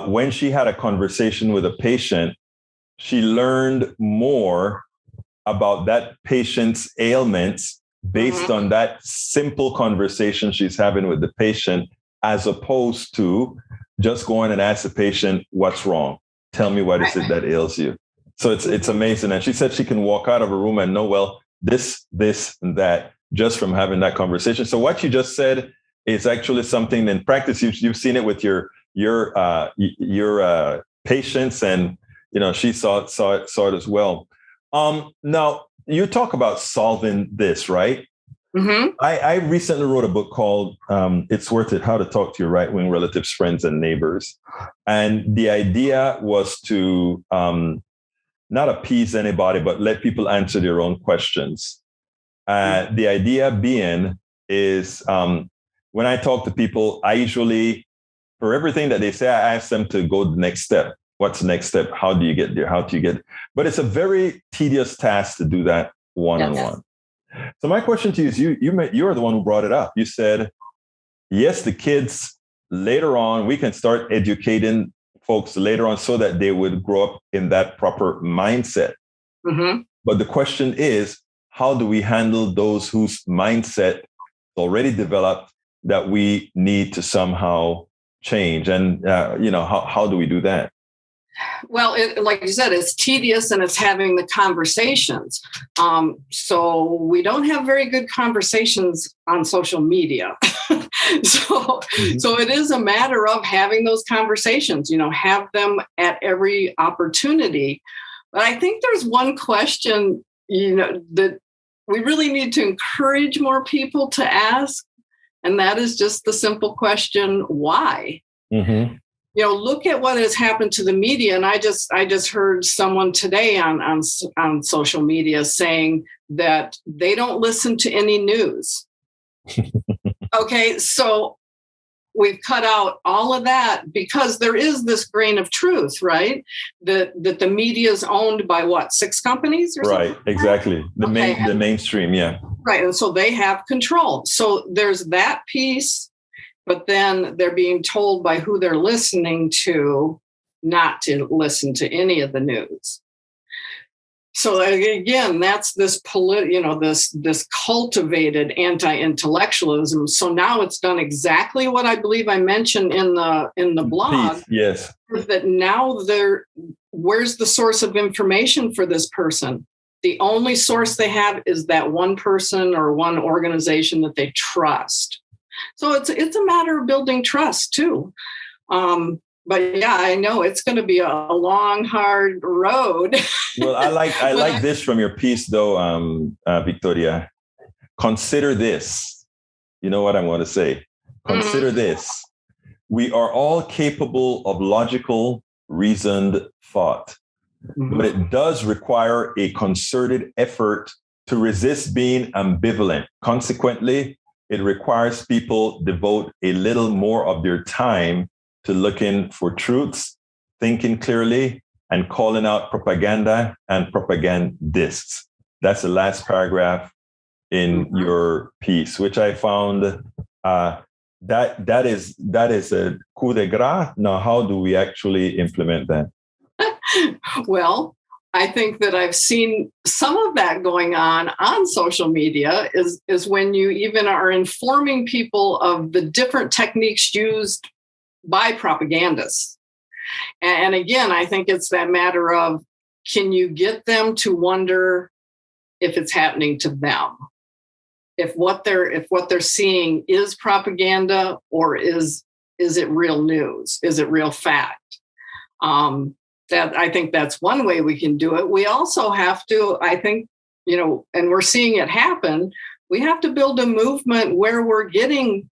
when she had a conversation with a patient, she learned more about that patient's ailments based mm-hmm. on that simple conversation she's having with the patient, as opposed to just going and ask the patient, what's wrong? Tell me what is it that ails you? So it's amazing. And she said she can walk out of a room and know, well, this, and that, just from having that conversation. So what you just said is actually something in practice. You've seen it with your patients, and she saw it as well. Now you talk about solving this, right? Mm-hmm. I recently wrote a book called "It's Worth It: How to Talk to Your Right-Wing Relatives, Friends, and Neighbors," and the idea was to not appease anybody, but let people answer their own questions. The idea being is when I talk to people, I usually, for everything that they say, I ask them to go the next step. What's the next step? How do you get there? How do you get? But it's a very tedious task to do that one-on-one. Yes. So my question to you is, you're the one who brought it up. You said, yes, the kids later on, we can start educating folks later on so that they would grow up in that proper mindset. Mm-hmm. But the question is, how do we handle those whose mindset already developed that we need to somehow change? And, how do we do that? Well, like you said, it's tedious and it's having the conversations. So we don't have very good conversations on social media. So it is a matter of having those conversations, have them at every opportunity. But I think there's one question, that we really need to encourage more people to ask. And that is just the simple question, why? Mm-hmm. Look at what has happened to the media. And I just heard someone today on social media saying that they don't listen to any news. Okay, so we've cut out all of that because there is this grain of truth, right? That the media is owned by what, 6 companies or something? Right, exactly. The mainstream, yeah. Right, and so they have control. So there's that piece. But then they're being told by who they're listening to not to listen to any of the news. So again, that's this this cultivated anti-intellectualism. So now it's done exactly what I believe I mentioned in the blog. Yes. That now where's the source of information for this person? The only source they have is that one person or one organization that they trust. So it's a matter of building trust too. But yeah, I know it's going to be a long, hard road. Well, I like this from your piece though, Victoria. Consider this. You know what I want to say? Consider this. We are all capable of logical, reasoned thought, but it does require a concerted effort to resist being ambivalent. Consequently, it requires people devote a little more of their time to looking for truths, thinking clearly, and calling out propaganda and propagandists. That's the last paragraph in your piece, which I found that is a coup de grace. Now, how do we actually implement that? Well, I think that I've seen some of that going on social media is when you even are informing people of the different techniques used by propagandists. And again, I think it's that matter of, can you get them to wonder if it's happening to them? If what they're seeing is propaganda, or is it real news? Is it real fact? That I think that's one way we can do it. We also have to, I think, and we're seeing it happen. We have to build a movement where we're getting,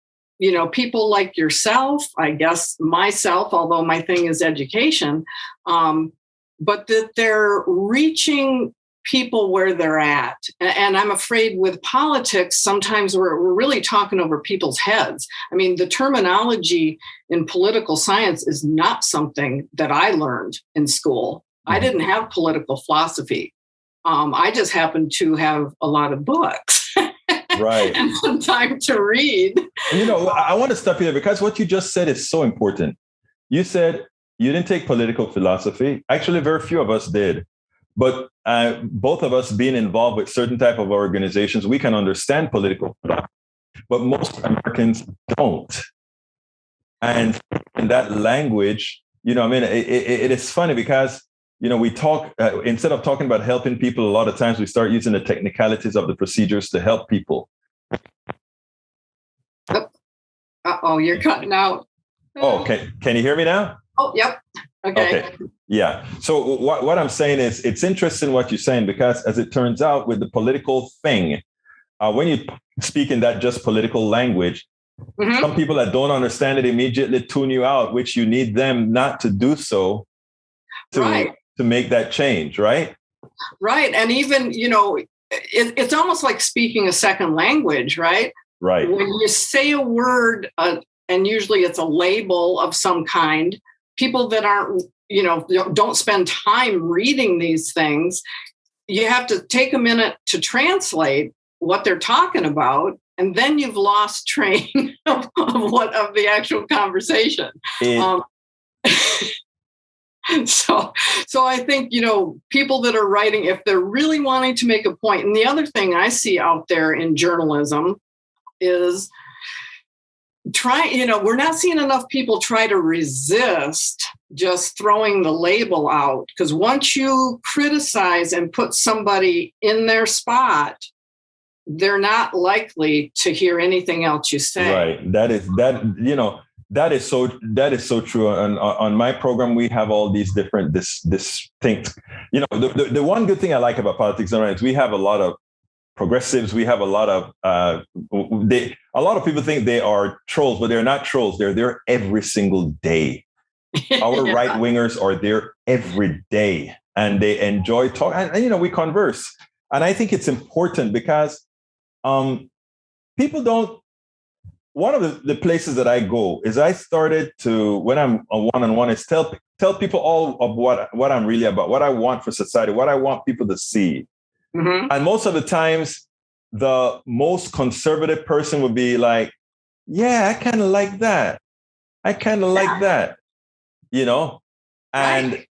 people like yourself, I guess myself, although my thing is education, but that they're reaching people where they're at. And I'm afraid with politics, sometimes we're really talking over people's heads. I mean, the terminology in political science is not something that I learned in school. I didn't have political philosophy. I just happened to have a lot of books. Right. And some time to read. I want to stop you there, because what you just said is so important. You said you didn't take political philosophy. Actually, very few of us did. But both of us being involved with certain type of organizations, we can understand political philosophy, but most Americans don't. And in that language, it is funny because, we talk, instead of talking about helping people, a lot of times we start using the technicalities of the procedures to help people. Uh-oh, you're cutting out. Oh, can you hear me now? Oh, yep. Okay. Yeah. So what I'm saying is, it's interesting what you're saying, because as it turns out with the political thing, when you speak in that just political language, some people that don't understand it immediately tune you out, which you need them not to do so to make that change, right? Right. And even, it's almost like speaking a second language, right? Right. When you say a word, and usually it's a label of some kind, people that aren't, don't spend time reading these things, you have to take a minute to translate what they're talking about, and then you've lost train of the actual conversation. So I think, people that are writing, if they're really wanting to make a point, and the other thing I see out there in journalism is we're not seeing enough people try to resist just throwing the label out. Because once you criticize and put somebody in their spot, they're not likely to hear anything else you say. Right. That is so true. And on my program, we have all these different distinct. The one good thing I like about politics is we have a lot of progressives. We have a lot of a lot of people think they are trolls, but they're not trolls. They're there every single day. Our right wingers are there every day, and they enjoy talking. And we converse. And I think it's important because people don't. One of the places that I go is I started to, when I'm a one-on-one, is tell people all of what I'm really about, what I want for society, what I want people to see. Mm-hmm. And most of the times, the most conservative person would be like, yeah, I kind of like that. I kind of like that, and, right.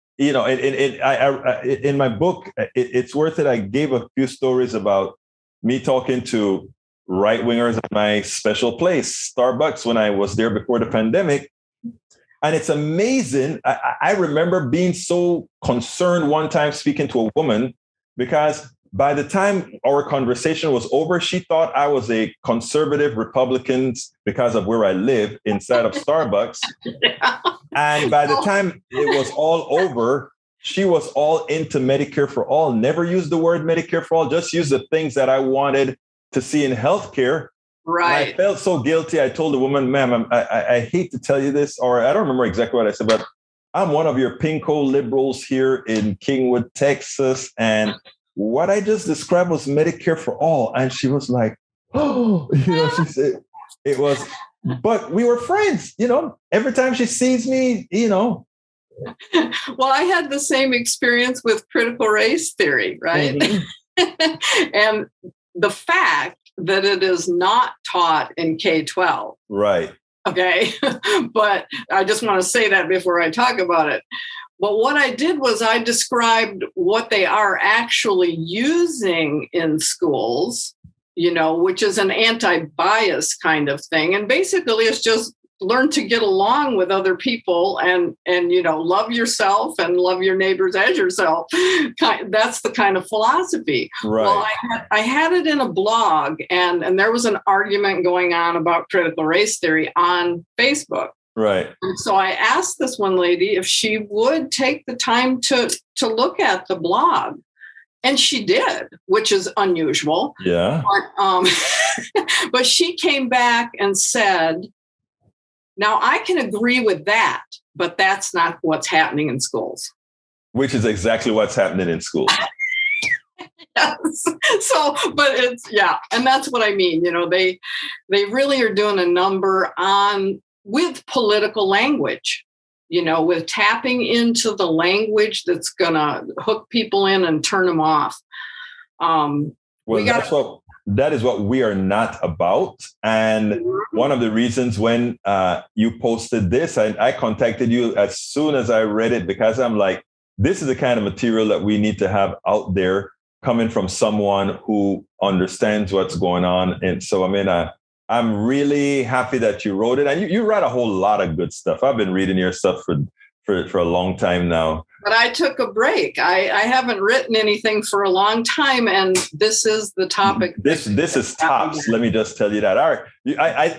In my book, it's worth it. I gave a few stories about me talking to right wingers at my special place, Starbucks, when I was there before the pandemic. And it's amazing. I remember being so concerned one time speaking to a woman, because by the time our conversation was over, she thought I was a conservative Republican because of where I live inside of Starbucks. Yeah. And by the time it was all over, she was all into Medicare for all, never used the word Medicare for all, just used the things that I wanted to see in healthcare. Right. And I felt so guilty. I told the woman, ma'am, I hate to tell you this, or I don't remember exactly what I said, but I'm one of your pinko liberals here in Kingwood, Texas. And what I just described was Medicare for all. And she was like, oh, she said it was, but we were friends, every time she sees me, Well, I had the same experience with critical race theory, right? Mm-hmm. And the fact that it is not taught in K-12. Right. Okay. But I just want to say that before I talk about it. But what I did was I described what they are actually using in schools, which is an anti-bias kind of thing. And basically it's just learn to get along with other people and love yourself and love your neighbors as yourself. That's the kind of philosophy. Right. Well, I had it in a blog, and there was an argument going on about critical race theory on Facebook. Right. And so I asked this one lady if she would take the time to look at the blog. And she did, which is unusual. Yeah. But she came back and said, now I can agree with that, but that's not what's happening in schools. Which is exactly what's happening in schools. Yes. So, but and that's what I mean. They really are doing a number with political language, with tapping into the language that's going to hook people in and turn them off. That is what we are not about. And one of the reasons when you posted this, I contacted you as soon as I read it, because I'm like, this is the kind of material that we need to have out there coming from someone who understands what's going on. And so, I'm really happy that you wrote it. And you write a whole lot of good stuff. I've been reading your stuff for a long time now. But I took a break. I haven't written anything for a long time, and this is the topic. This is tops. Let me just tell you that. All right.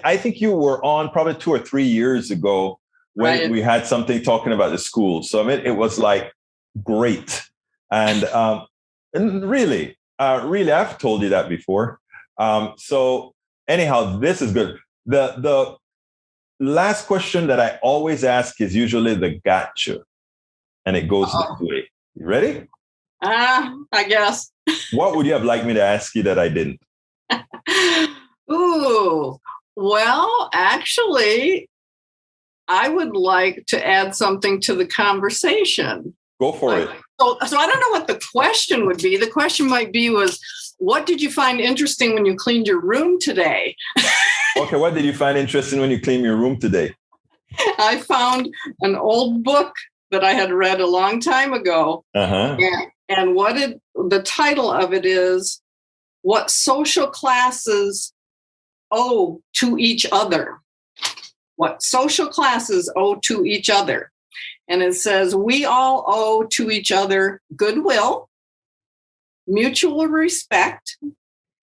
I think you were on probably 2 or 3 years ago when we had something talking about the school. So it was like great. And really, I've told you that before. So anyhow, this is good. The last question that I always ask is usually the gotcha. And it goes this way. You ready? I guess. What would you have liked me to ask you that I didn't? Ooh, well, actually, I would like to add something to the conversation. Go for it. So I don't know what the question would be. The question might be what did you find interesting when you cleaned your room today? Okay, what did you find interesting when you cleaned your room today? I found an old book that I had read a long time ago. Uh-huh. And the title of it is What Social Classes Owe to Each Other. What social classes owe to each other. And it says, we all owe to each other goodwill, mutual respect,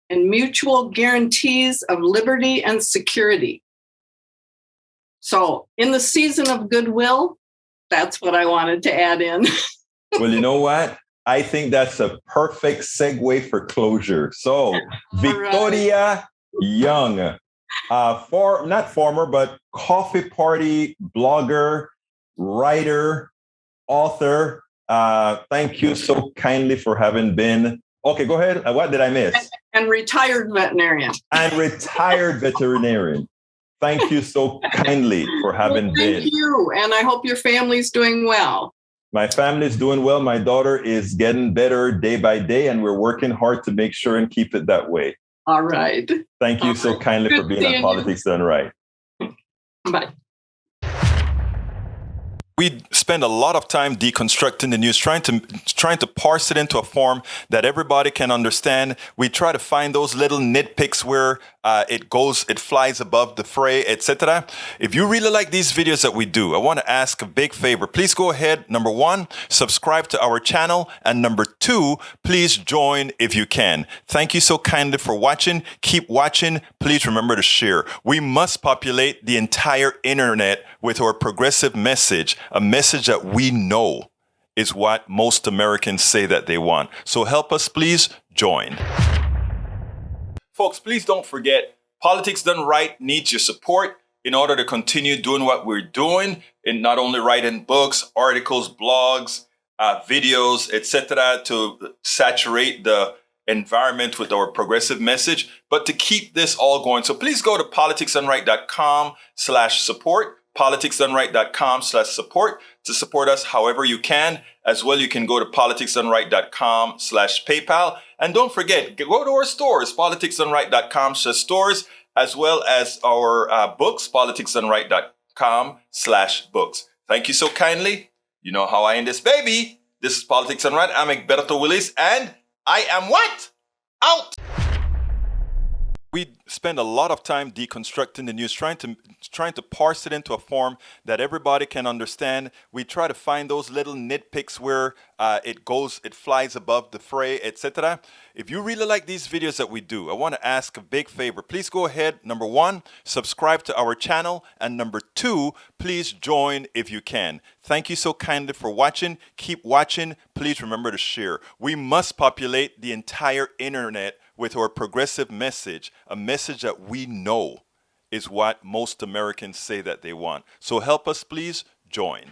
and mutual guarantees of liberty and security. So in the season of goodwill, that's what I wanted to add in. Well, you know what? I think that's a perfect segue for closure. So Victoria Young, not former, but coffee party blogger, writer, author. Thank you so kindly for having been. Okay, go ahead. What did I miss? And retired veterinarian. Thank you so kindly for having been. Thank you. And I hope your family's doing well. My family's doing well. My daughter is getting better day by day, and we're working hard to make sure and keep it that way. All right. Thank you so kindly for being on Politics Done Right. Bye. We spend a lot of time deconstructing the news, trying to parse it into a form that everybody can understand. We try to find those little nitpicks where it flies above the fray, etc. If you really like these videos that we do, I want to ask a big favor. Please go ahead. Number 1, subscribe to our channel. And number 2, please join if you can. Thank you so kindly for watching. Keep watching. Please remember to share. We must populate the entire internet with our progressive message, a message that we know is what most Americans say that they want. So help us, please join. Folks, please don't forget, Politics Done Right needs your support in order to continue doing what we're doing, in not only writing books, articles, blogs, videos, etc., to saturate the environment with our progressive message, but to keep this all going. So please go to politicsdoneright.com/support, politicsdoneright.com/support to support us however you can. As well, you can go to politicsdoneright.com/PayPal. And don't forget, go to our stores, politicsdoneright.com/stores, as well as our books, politicsdoneright.com/books. Thank you so kindly. You know how I end this, baby. This is Politics Done Right. I'm Egberto Willis, and I am what? Out! we spend a lot of time deconstructing the news, trying to parse it into a form that everybody can understand. We try to find those little nitpicks where it flies above the fray, etc. If you really like these videos that we do, I want to ask a big favor. Please go ahead. Number one, subscribe to our channel, and number two, please join if you can. Thank you so kindly for watching. Keep watching. Please remember to share. We must populate the entire internet with our progressive message, a message that we know is what most Americans say that they want. So help us, please join.